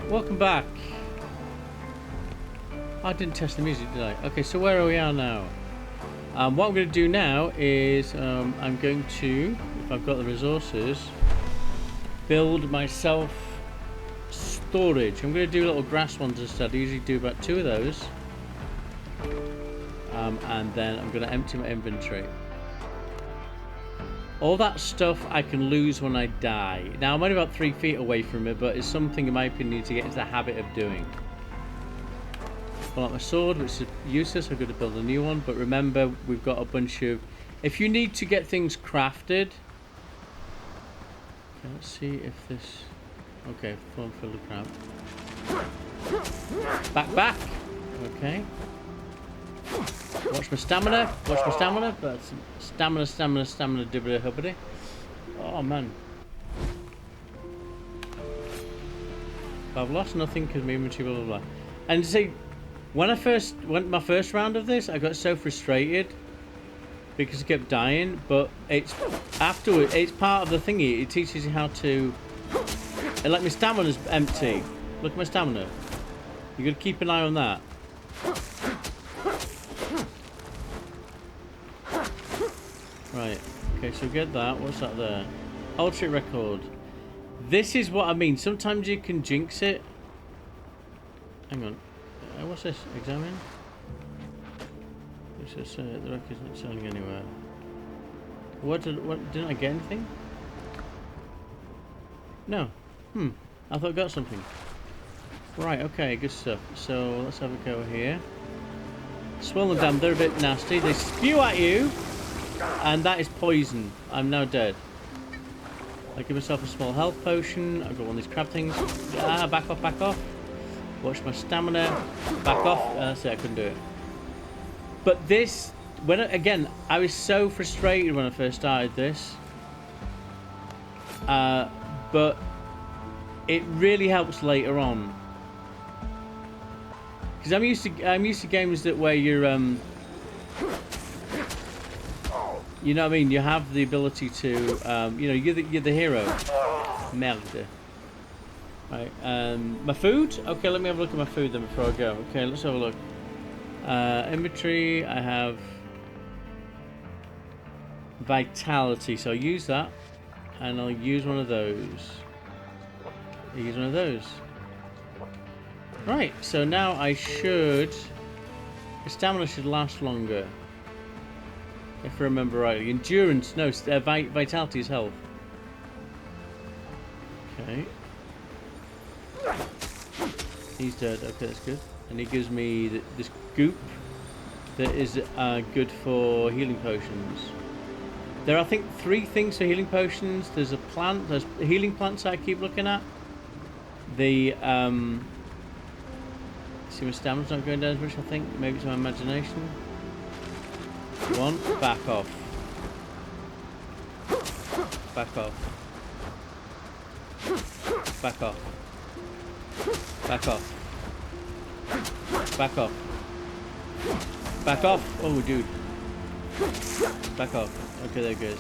Welcome back. I didn't test the music, did I? Okay, so where are we now? What I'm going to do now is I'm going to, if I've got the resources, build myself storage. I'm going to do little grass ones instead. I usually do about 2 of those. And then I'm going to empty my inventory. All that stuff I can lose when I die. Now, I'm only about 3 feet away from it, but it's something, in my opinion, you need to get into the habit of doing. Pull out my sword, which is useless. I've got to build a new one. But remember, we've got a bunch of... If you need to get things crafted... Okay, let's see if this... Okay, full filled of crap. Back! Okay. Watch my stamina. Watch my stamina. That's stamina, dibbity hubbity. Oh, man. I've lost nothing because my inventory, blah, blah, blah. And see, when I first went my first round of this, I got so frustrated because I kept dying. But it's afterwards, it's part of the thingy. It teaches you how to. Like my stamina's empty. Look at my stamina. You got to keep an eye on that. Right. Okay, so get that. What's that there? Ultra record. This is what I mean. Sometimes you can jinx it. Hang on. What's this? Examine. It says the record's not selling anywhere. What didn't I get anything? No. I thought I got something. Right, okay, good stuff. So let's have a go here. Swirl them down, they're a bit nasty. They spew at you, and that is poison. I'm now dead. I give myself a small health potion. I've got one of these crab things. Back off, back off. Watch my stamina. Back off. That's it, I couldn't do it. But this, again, I was so frustrated when I first started this. But it really helps later on. Because I'm used to games where you're you know what I mean, you have the ability to you know, you're the hero. Merde. Right, my food? Okay, let me have a look at my food then before I go. Okay, let's have a look. Inventory, I have vitality, so I'll use that. And I'll use one of those. I'll use one of those. Right, so now I should... The stamina should last longer. If I remember rightly. Endurance, no, vitality is health. Okay. He's dead, okay, that's good. And he gives me this goop that is good for healing potions. There are, I think, 3 things for healing potions. There's a plant, there's healing plants I keep looking at. The, see, my stamina's not going down as much, I think. Maybe it's my imagination. 1, back off. Back off. Back off. Back off. Back off. Back off. Oh, dude. Back off. Okay, there it goes.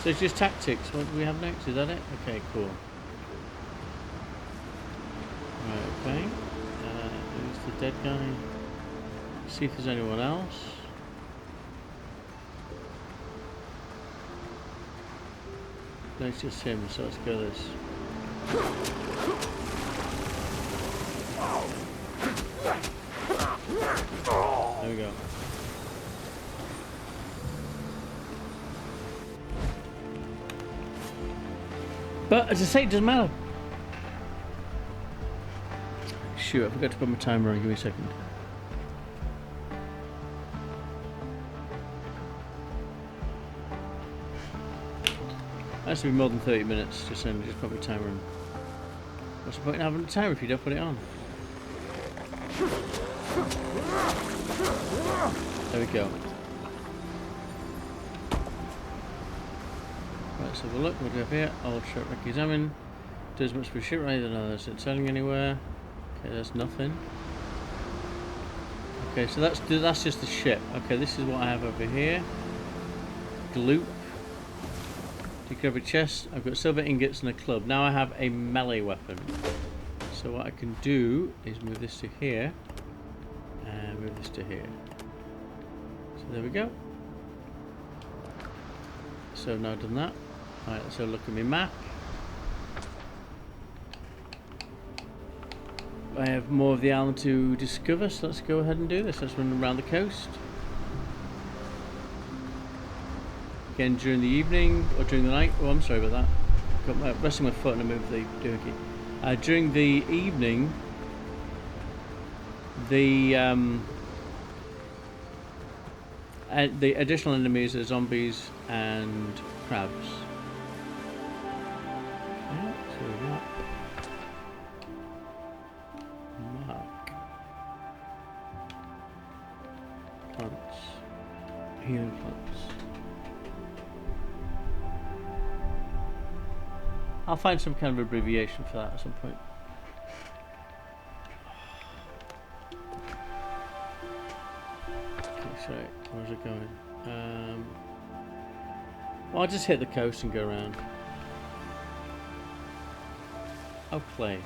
So it's just tactics. What do we have next? Is that it? Okay, cool. Right, okay. Who's the dead guy? See if there's anyone else. No, it's just him, so let's go this. There we go. But as I say, it doesn't matter. Shoot, I forgot to put my timer on. Give me a second. That should be more than 30 minutes. Just saying, just put my timer on. What's the point in having a timer if you don't put it on? There we go. Right, let's have a look. What do we have here? Ultra examine. Does much for ship right? No, that's not selling anywhere. Okay, there's nothing. Okay, so that's just the ship. Okay, this is what I have over here. Gloop. Take every chest. I've got silver ingots and a club. Now I have a melee weapon. So what I can do is move this to here. And move this to here. So there we go. So now I've done that. Alright, let's have a look at my map. I have more of the island to discover, so let's go ahead and do this. Let's run around the coast. Again, during the evening or during the night. Oh, I'm sorry about that. Got resting my foot and I moved the doohickey. During the evening, the additional enemies are zombies and crabs. Okay, so that. Mark. Plants. Healing plants. I'll find some kind of abbreviation for that at some point. Okay, sorry, where's it going? Well, I'll just hit the coast and go around. Oh, clay.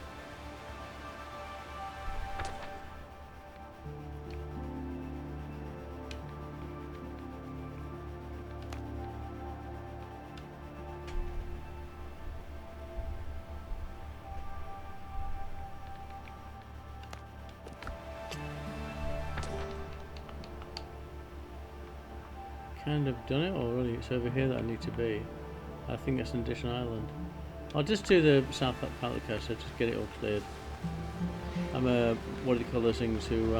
Kind of done it already. It's over here that I need to be. I think that's an additional island. I'll just do the south part of the coast, so just get it all cleared. I'm a, what do they call those things, who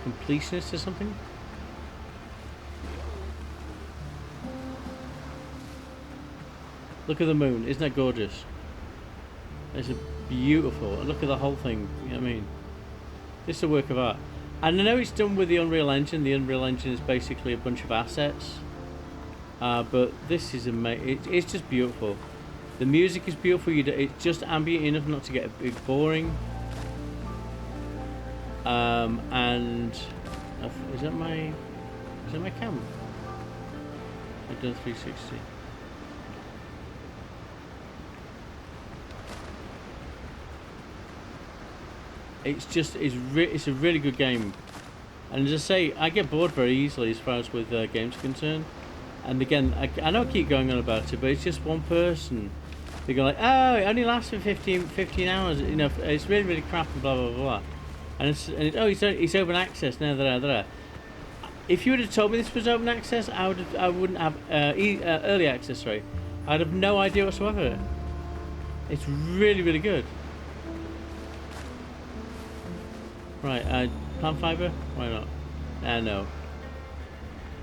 completionist or something? Look at the moon, isn't that gorgeous? It's beautiful. Look at the whole thing, you know what I mean? This is a work of art. And I know it's done with the Unreal Engine. The Unreal Engine is basically a bunch of assets. But this is amazing. It's just beautiful. The music is beautiful. It's just ambient enough not to get a bit boring. And is that my cam? I've done 360. It's a really good game, and as I say, I get bored very easily as far as with games are concerned. And again, I know I keep going on about it, but it's just one person. They go like, oh, it only lasts for 15 hours. You know, it's really, really crap and blah blah blah. And it's open access now. If you would have told me this was open access, I wouldn't have early access. Sorry, I'd have no idea whatsoever. It's really, really good. Right, plant fiber? Why not? No.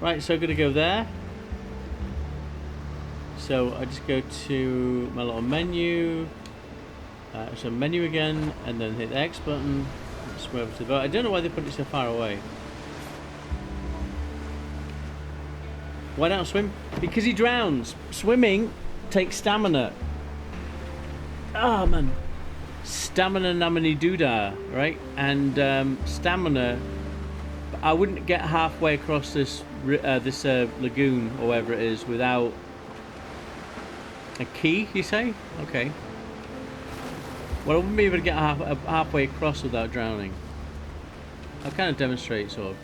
Right, so I'm going to go there. So I just go to my little menu. So menu again, and then hit the X button. Swim over to the boat. I don't know why they put it so far away. Why don't I swim? Because he drowns. Swimming takes stamina. Oh, man. Stamina namini doodah, right? And stamina, I wouldn't get halfway across this lagoon or wherever it is without a key, you say? Okay. Well, I wouldn't be able to get halfway across without drowning. I'll kind of demonstrate, sort of.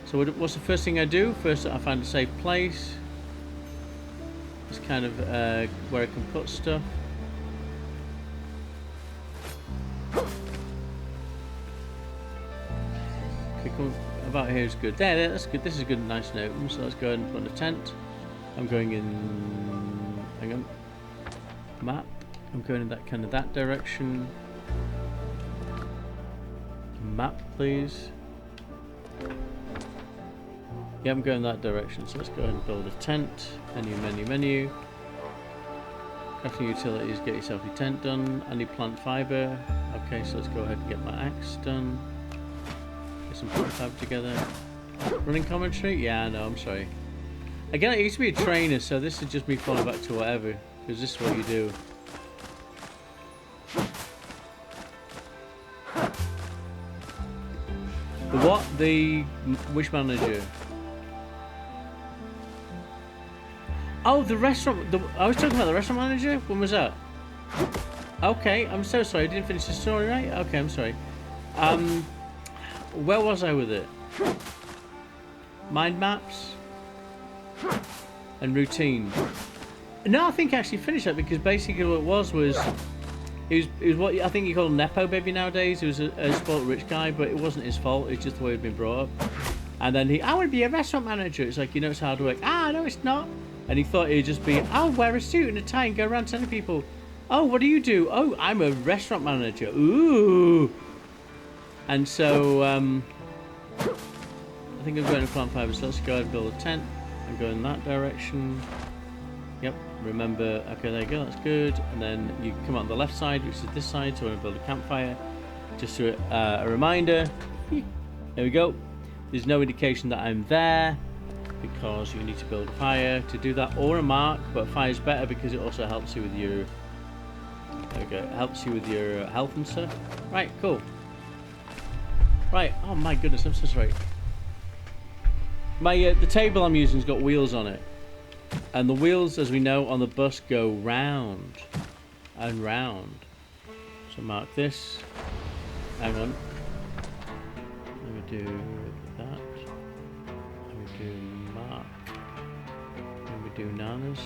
So what's the first thing I do? First, I find a safe place. It's kind of where I can put stuff. About here is good. There, that's good. This is good and nice and open. So let's go ahead and put a tent. I'm going in. Hang on. Map. I'm going in that direction. Map, please. Yeah, I'm going that direction. So let's go ahead and build a tent. Menu. Crafting utilities. Get yourself your tent done. I need plant fiber. Okay, so let's go ahead and get my axe done. Some plant fiber together. Running commentary? Yeah, no, I'm sorry. Again, I used to be a trainer, so this is just me falling back to whatever, because this is what you do. The what? The Wish Manager. Oh, the restaurant. I was talking about the restaurant manager. When was that? Okay, I'm so sorry. I didn't finish the story, right? Okay, I'm sorry. Where was I with it? Mind maps and routine. No, I think I actually finished that because basically what it was he was what I think you call a nepo baby nowadays. He was a spoiled rich guy, but it wasn't his fault. It's just the way he'd been brought up. And then I want to be a restaurant manager. It's like, it's hard work. No, it's not. And he thought it'd just be, I'll wear a suit and a tie and go around telling people, oh, what do you do? Oh, I'm a restaurant manager. Ooh. And so, I think I'm going to Plan 5, so let's go ahead and build a tent and go in that direction. Yep, remember, okay, there you go, that's good. And then you come out on the left side, which is this side, so we're going to build a campfire. Just a reminder, there we go. There's no indication that I'm there because you need to build a fire to do that, or a mark, but fire is better because it also helps you with your, there we go, it helps you with your health and stuff. Right, cool. Right, oh my goodness, I'm so sorry. The table I'm using's got wheels on it. And the wheels, as we know, on the bus go round and round. So mark this. Hang on. Let me do that. Let me do mark. Let me do nanas.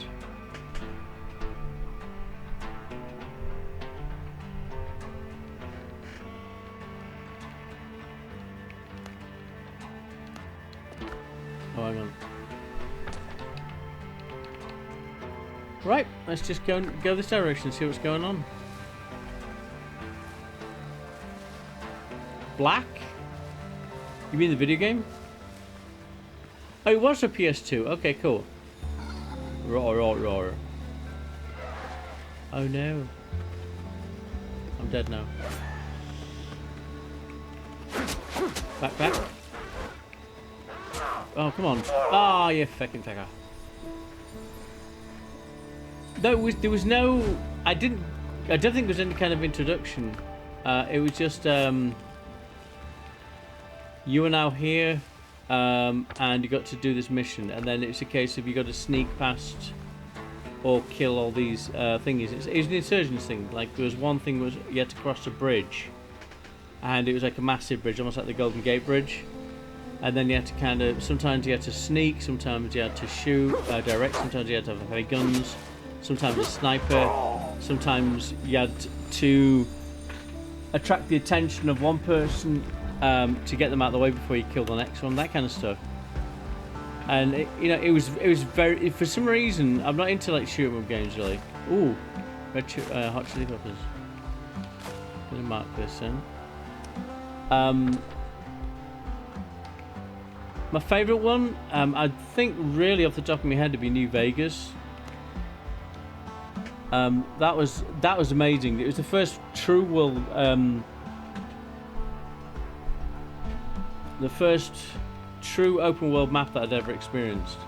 Oh, hang on. Right, let's just go this direction and see what's going on. Black? You mean the video game? Oh, it was a PS2. Okay, cool. Roar. Oh no. I'm dead now. Back. Oh, come on. Oh, you fucking fecker. There was no. I don't think there was any kind of introduction. It was just you are now here, and you got to do this mission, and then it's a case of you got to sneak past or kill all these thingies. It was an insurgents thing. Like there was one thing was you had to cross a bridge, and it was like a massive bridge, almost like the Golden Gate Bridge. And then you had to sometimes you had to sneak, sometimes you had to shoot direct, sometimes you had to have heavy guns, sometimes a sniper, sometimes you had to attract the attention of one person to get them out of the way before you kill the next one, that kind of stuff. And it was very, for some reason, I'm not into like shoot 'em up games really. Ooh, hot chili peppers. Gonna mark this in. My favourite one, I think really off the top of my head, would be New Vegas. That was amazing. It was the first true world, the first true open world map that I'd ever experienced.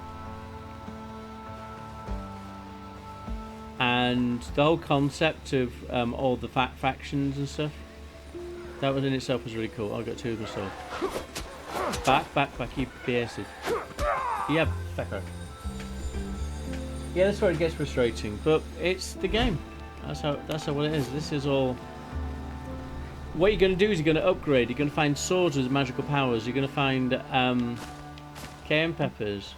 And the whole concept of all the factions and stuff, that was in itself was really cool. I got two of myself. Back, you bastard. Yeah, fecker. Yeah, that's where it gets frustrating, but it's the game. That's how what it is. This is all. What you're going to do is you're going to upgrade. You're going to find swords with magical powers. You're going to find cayenne peppers.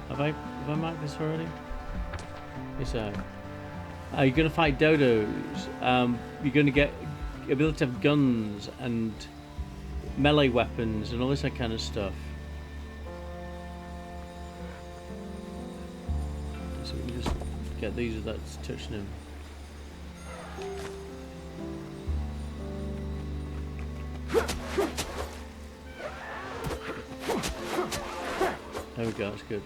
Have I marked this already? Yes, I have. You're going to fight dodos. You're going to get ability to have guns and melee weapons and all this kind of stuff. So we can just get these without touching them. There we go, that's good.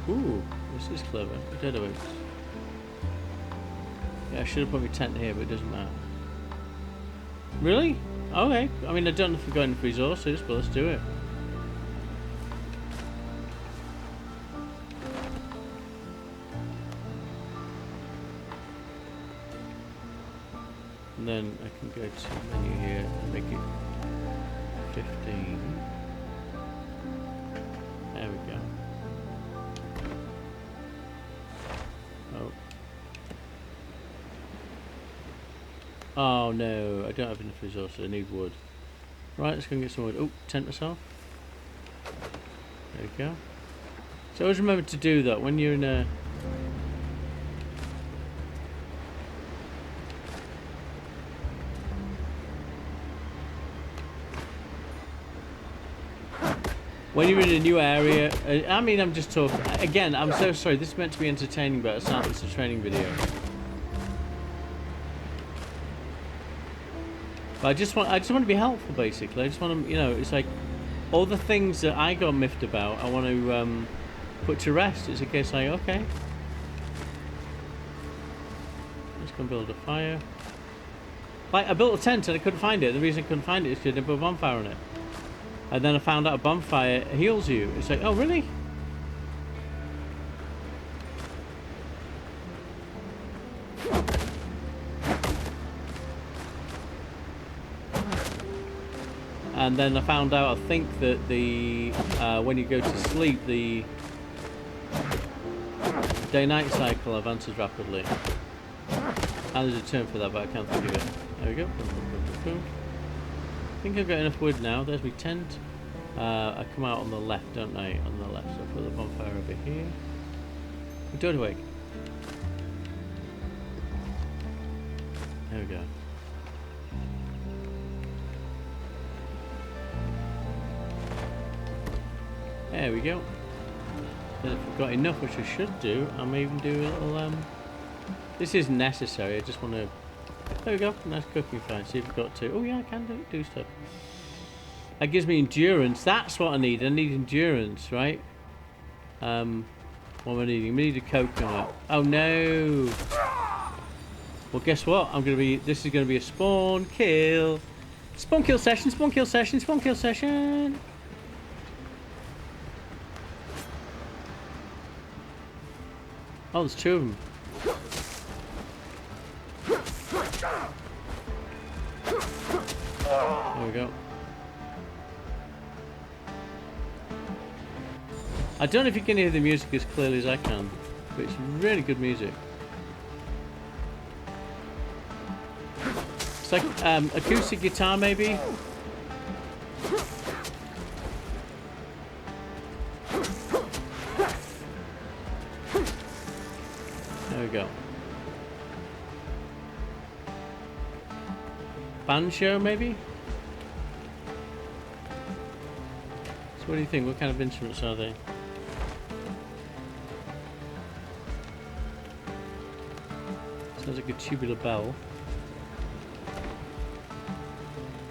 Ooh, this is clever. Potato eggs. Yeah, I should have put my tent here, but it doesn't matter. Really? Okay. I mean, I don't know if we're going for resources, but let's do it. And then I can go to menu here and make it 15. There we go. Oh. Oh no, I don't have enough resources. I need wood. Right, let's go and get some wood. Oh, tent myself. There we go. So always remember to do that when you're in a... When you're in a new area, I mean, I'm just talking... Again, I'm so sorry, this is meant to be entertaining, but it's not. It's a training video. But I just want to be helpful, basically. I just want to, you know, it's like all the things that I got miffed about, I want to put to rest. It's a case like, okay, let's go and build a fire. Like, I built a tent and I couldn't find it. The reason I couldn't find it is because I didn't put a bonfire on it. And then I found out a bonfire heals you. It's like, oh, really? And then I found out, I think that the when you go to sleep, the day-night cycle advances rapidly. And there's a term for that, but I can't think of it. There we go. I think I've got enough wood now. There's my tent. I come out on the left, don't I? On the left. So I'll put the bonfire over here. Do it awake. There we go. There we go. Then if I've got enough, which I should do, I may even do a little, this isn't necessary, I just want to... There we go, nice cooking fire. See if I've got to... Oh yeah, I can do stuff. That gives me endurance. That's what I need. I need endurance, right? What am I needing? We need a coconut. Oh no! Well, guess what? This is going to be a spawn kill. Spawn kill session, spawn kill session, spawn kill session! Oh, there's two of them. There we go. I don't know if you can hear the music as clearly as I can, but it's really good music. It's like acoustic guitar, maybe. There we go. Banjo, maybe? So what do you think? What kind of instruments are they? Sounds like a tubular bell.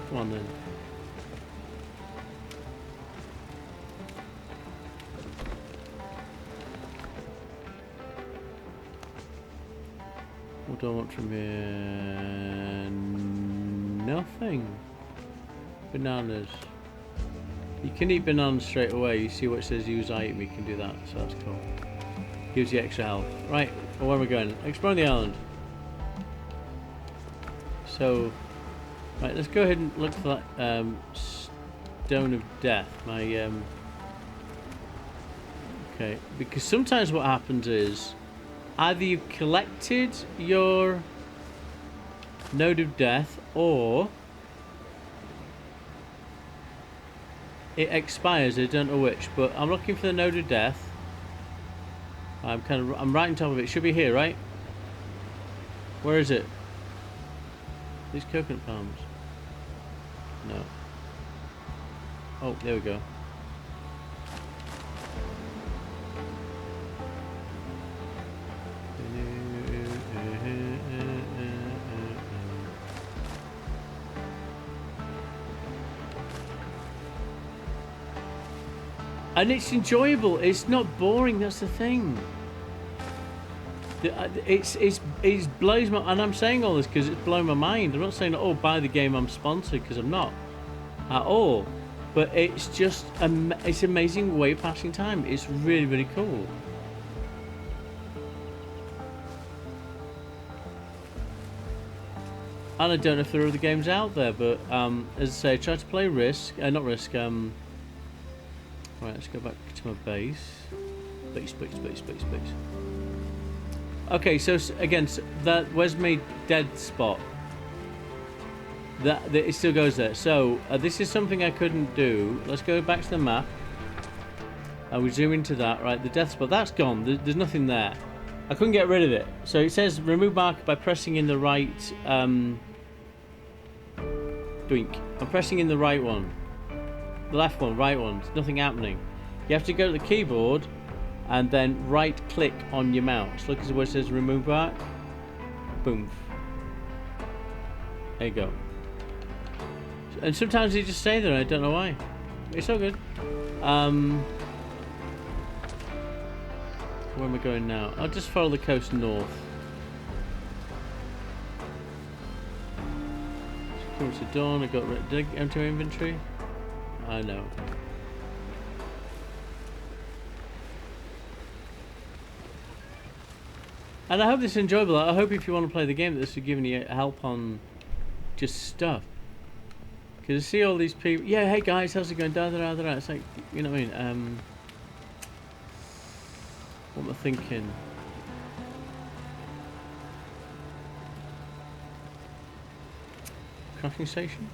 Come on then. What do I want from here? Nothing. Bananas. You can eat bananas straight away. You see what it says use item, you can do that, so that's cool. Gives you extra health. Right, well, where are we going? Exploring the island. So, right, let's go ahead and look for that stone of death. My okay, because sometimes what happens is either you've collected your node of death or it expires. I don't know which, but I'm looking for the node of death. I'm right on top of it. It should be here, right? Where is it? These coconut palms. No. Oh, there we go. And it's enjoyable. It's not boring. That's the thing. It blows my... And I'm saying all this because it's blowing my mind. I'm not saying, oh, buy the game, I'm sponsored, because I'm not. At all. But it's just... it's an amazing way of passing time. It's really, really cool. And I don't know if there are other games out there, but as I say, I tried to play Risk. Not Risk. Right, let's go back to my base. Base. Okay, so again, that where's my dead spot? That it still goes there. So this is something I couldn't do. Let's go back to the map. And we zoom into that. Right, the death spot. That's gone. There's nothing there. I couldn't get rid of it. So it says remove marker by pressing in the right. Doink. I'm pressing in the right one. The left one, right one. There's nothing happening. You have to go to the keyboard and then right click on your mouse. Look at where it says remove mark. Boom. There you go. And sometimes they just stay there. I don't know why. It's all good. Where am I going now? I'll just follow the coast north. Coming to dawn. I got did I empty my inventory? I know. And I hope this is enjoyable. I hope if you want to play the game, that this will give you help on just stuff. Because I see all these people. Yeah, hey guys, how's it going? Da da da da. It's like, you know what I mean? What am I thinking? Crafting station?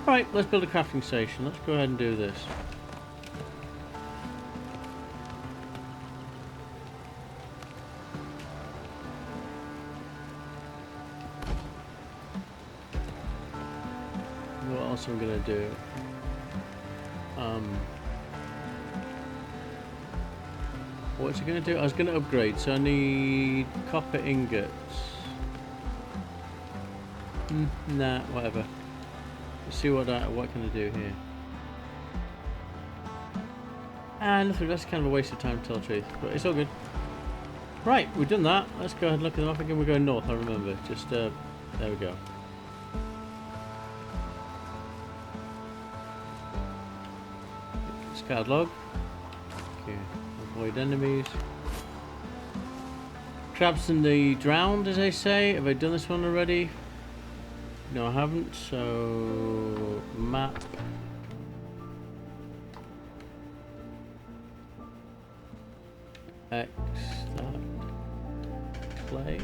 Right, let's build a crafting station. Let's go ahead and do this. What else am I gonna do? What's it going to do? I was going to upgrade, so I need copper ingots. Nah, whatever. Let's see what can I do here. And nothing. That's kind of a waste of time to tell the truth, but it's all good. Right, we've done that. Let's go ahead and look at the map again. We're going north. I remember. Just there we go. Discard log. Okay. Avoid enemies. Crabs in the drowned, as they say. Have I done this one already? No, I haven't. So map. X that. Play.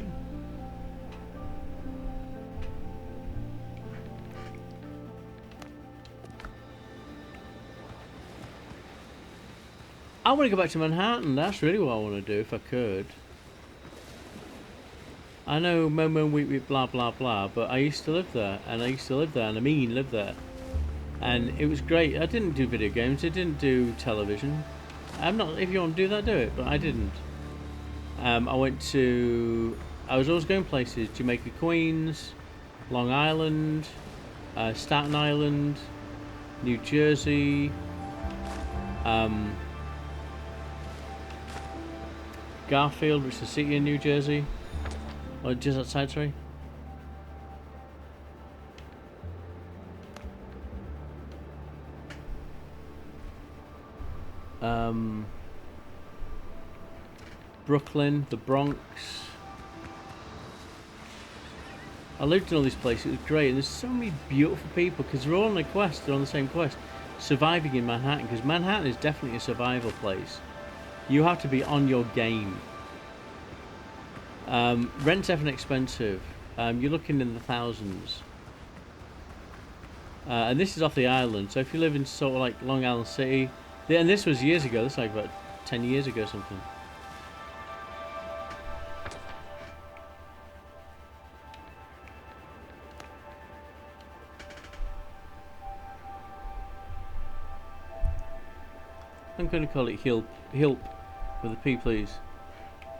I want to go back to Manhattan. That's really what I want to do if I could. I know Momo Week blah blah blah, but I used to live there, and I I mean live there. And it was great. I didn't do video games, I didn't do television. I'm not, if you want to do that, do it, but I didn't. I was always going places. Jamaica, Queens, Long Island, Staten Island, New Jersey, Garfield, which is a city in New Jersey. Or just outside, sorry. Brooklyn, the Bronx. I lived in all these places. It was great, and there's so many beautiful people because they're all on a quest. They're on the same quest, surviving in Manhattan. Because Manhattan is definitely a survival place. You have to be on your game. Rent's definitely expensive. You're looking in the thousands. And this is off the island, so if you live in sort of like Long Island City, and this was years ago, this is like about 10 years ago or something. I'm going to call it Hilp with a P, please.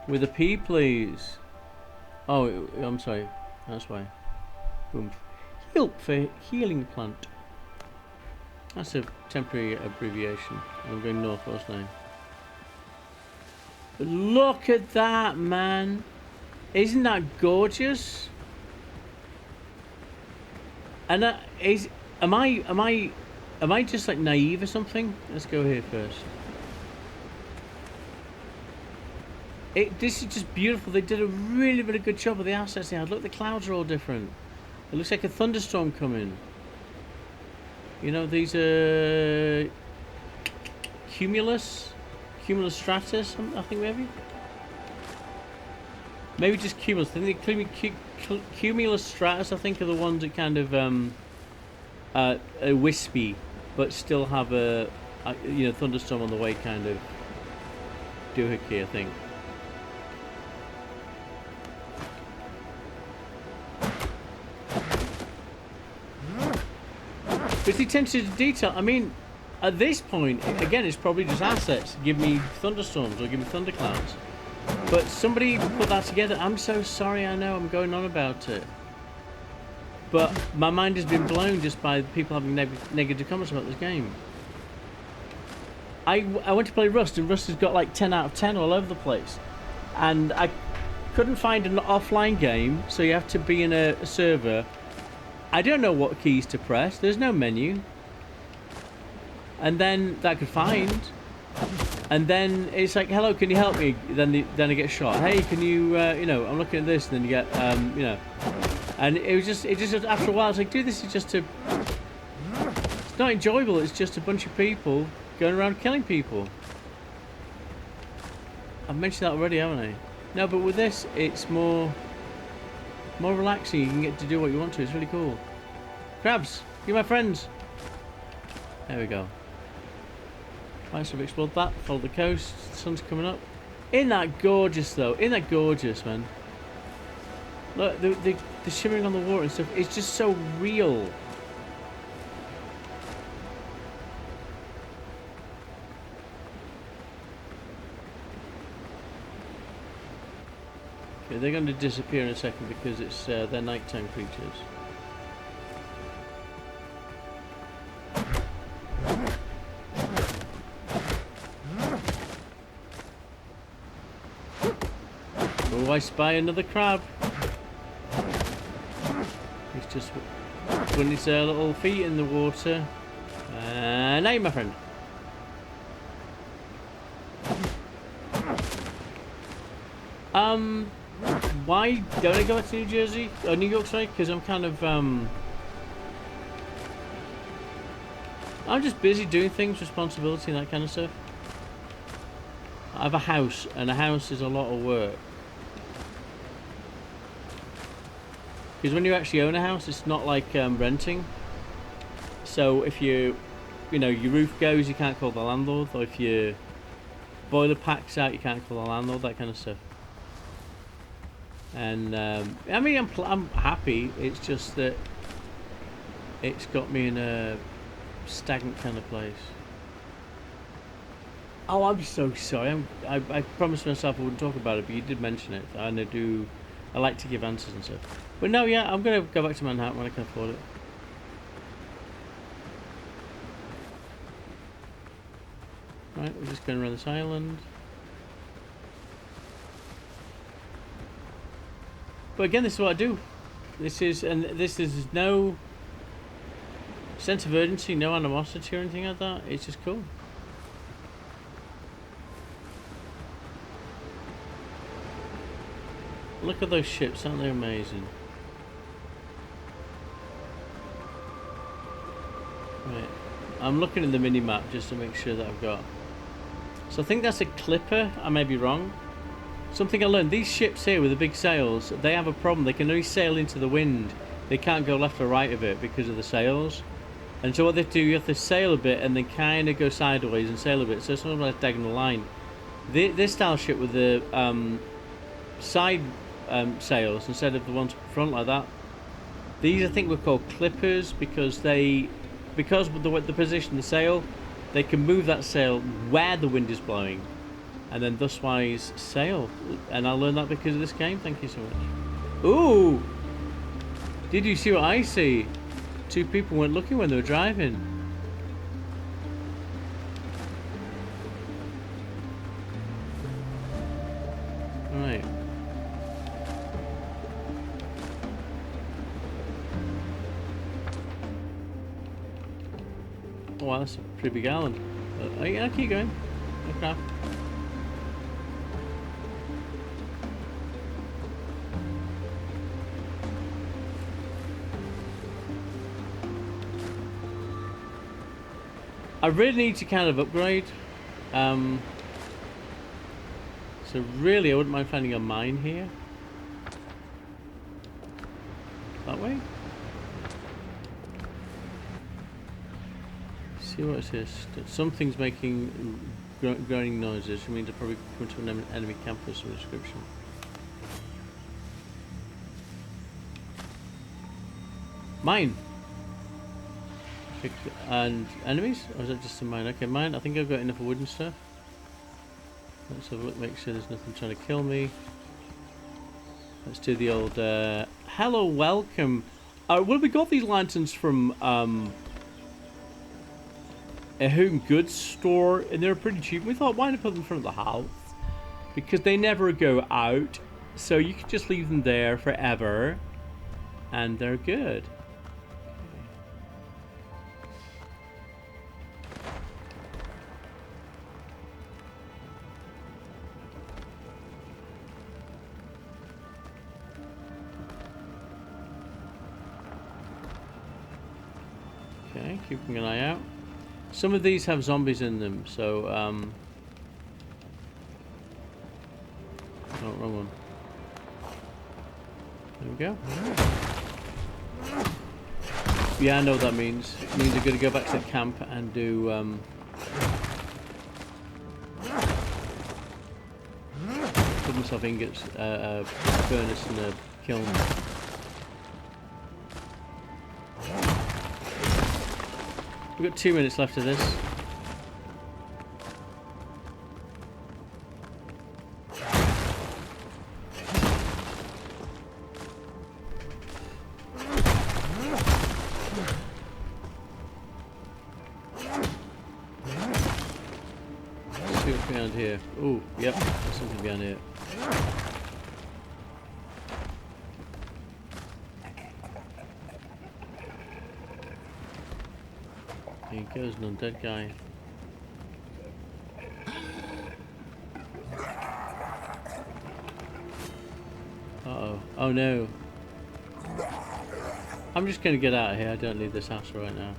With a P, please. Oh, I'm sorry. That's why. Boom. Hilp for healing plant. That's a temporary abbreviation. I'm going north, wasn't I? But look at that, man. Isn't that gorgeous? And that is. Am I just like naive or something? Let's go here first. This is just beautiful. They did a really, really good job with the assets they had. Look, the clouds are all different. It looks like a thunderstorm coming. You know, these are cumulus stratus, I think maybe just cumulus. I think the cumulus stratus, I think, are the ones that kind of are wispy, but still have a thunderstorm on the way, kind of doohickey, I think. But the attention to detail, I mean, at this point, again, it's probably just assets. Give me thunderstorms or give me thunderclouds. But somebody put that together. I'm so sorry, I know I'm going on about it. But my mind has been blown just by people having negative comments about this game. I went to play Rust, and Rust has got like 10 out of 10 all over the place. And I couldn't find an offline game, so you have to be in a server. I don't know what keys to press. There's no menu. And then that I could find. And then it's like, hello, can you help me? Then I get shot. Hey, can you, I'm looking at this. And then you get, And it just after a while, it's like, dude, this is just it's not enjoyable. It's just a bunch of people going around killing people. I've mentioned that already, haven't I? No, but with this, it's more relaxing. You can get to do what you want to. It's really cool. Crabs, you're my friends. There we go. Right, so we've explored that. Follow the coast. The sun's coming up. Isn't that gorgeous, though? Isn't that gorgeous, man? Look, the shimmering on the water and stuff. It's just so real. Okay, they're going to disappear in a second because it's they're nighttime creatures. Oh, I spy another crab. He's just putting his little feet in the water. Now, my friend. Why don't I go back to New Jersey? Or New York, sorry? Because I'm kind of, I'm just busy doing things, responsibility and that kind of stuff. I have a house, and a house is a lot of work. Because when you actually own a house, it's not like renting. So if your roof goes, you can't call the landlord. Or if your boiler packs out, you can't call the landlord. That kind of stuff. And I mean, I'm happy. It's just that it's got me in a stagnant kind of place. Oh, I'm so sorry. I promised myself I wouldn't talk about it, but you did mention it. And I like to give answers and stuff. But no, yeah, I'm gonna go back to Manhattan when I can afford it. Right, we're just going around this island. But again, this is what I do. This is no sense of urgency, no animosity or anything like that. It's just cool. Look at those ships, aren't they amazing? Right, I'm looking at the mini-map just to make sure that I've got... So I think that's a clipper, I may be wrong. Something I learned, these ships here with the big sails, they have a problem. They can only sail into the wind. They can't go left or right of it because of the sails. And so what they do, you have to sail a bit and then kind of go sideways and sail a bit. So it's almost like a diagonal line. This style ship with the side sails instead of the ones front like that. These I think were called clippers because with the position of the sail, they can move that sail where the wind is blowing. And then thus wise sail. And I learned that because of this game. Thank you so much. Ooh! Did you see what I see? Two people weren't looking when they were driving. Right. Oh wow, that's a pretty big island. Yeah, keep going. No crap. I really need to kind of upgrade. So really, I wouldn't mind finding a mine here. That way. See what it is. Something's making growing noises. It means I probably come to an enemy camp of some description. Mine. And enemies? Or is that just a mine? Okay, mine. I think I've got enough wooden stuff. Let's have a look, make sure there's nothing trying to kill me. Let's do the old hello, welcome. Well, we got these lanterns from a home goods store, and they're pretty cheap. We thought, why not put them in front of the house? Because they never go out, so you can just leave them there forever, and they're good. Okay, keeping an eye out. Some of these have zombies in them, so oh, wrong one. There we go. Yeah, I know what that means. It means I'm gonna go back to the camp and do put myself ingots, a furnace and a kiln. We've got 2 minutes left of this. Let's see what's behind here. Oh, yep, there's something behind here. Here goes an undead guy. Uh-oh. Oh no. I'm just gonna get out of here. I don't need this house right now.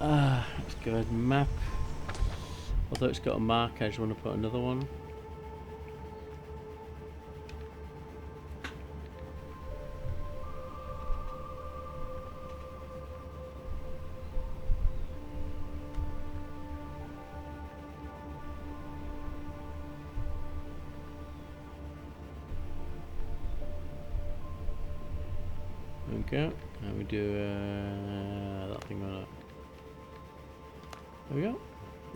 Let's go ahead and map. Although it's got a mark, I just want to put another one. There we go. Now we do that thing like that. There we go.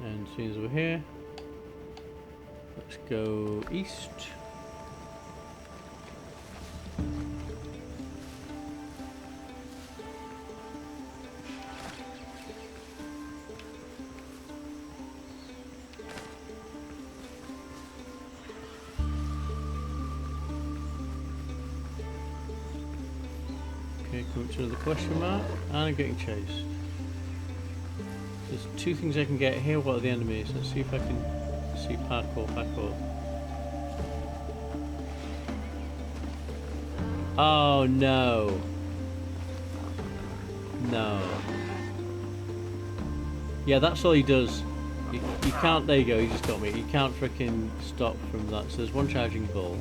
And as soon as we're here, let's go east. Okay, come up to another question mark, and I'm getting chased. There's 2 things I can get here. What are the enemies? Let's see if I can see parkour. Oh no. No. Yeah, that's all he does. You can't, there you go, he just got me. You can't freaking stop from that. So there's one charging bull.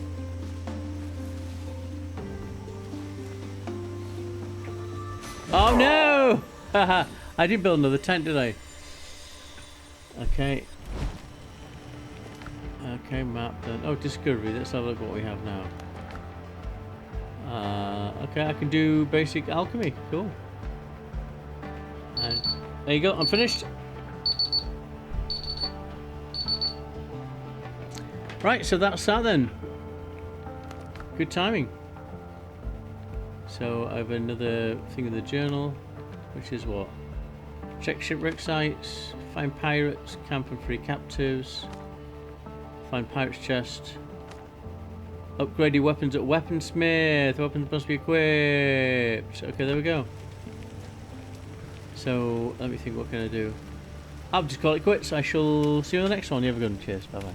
Oh no! Haha, I didn't build another tent, did I? Okay. Okay, map done. Oh, discovery. Let's have a look at what we have now. Okay, I can do basic alchemy. Cool. And there you go. I'm finished. Right, so that's that then. Good timing. So I have another thing in the journal, which is what? Check shipwreck sites, find pirates, camp and free captives, find pirates chest, upgrade your weapons at weaponsmith, weapons must be equipped. Okay, there we go. So let me think, what can I do? I'll just call it quits. I shall see you on the next one. You have a good one. Cheers, bye bye.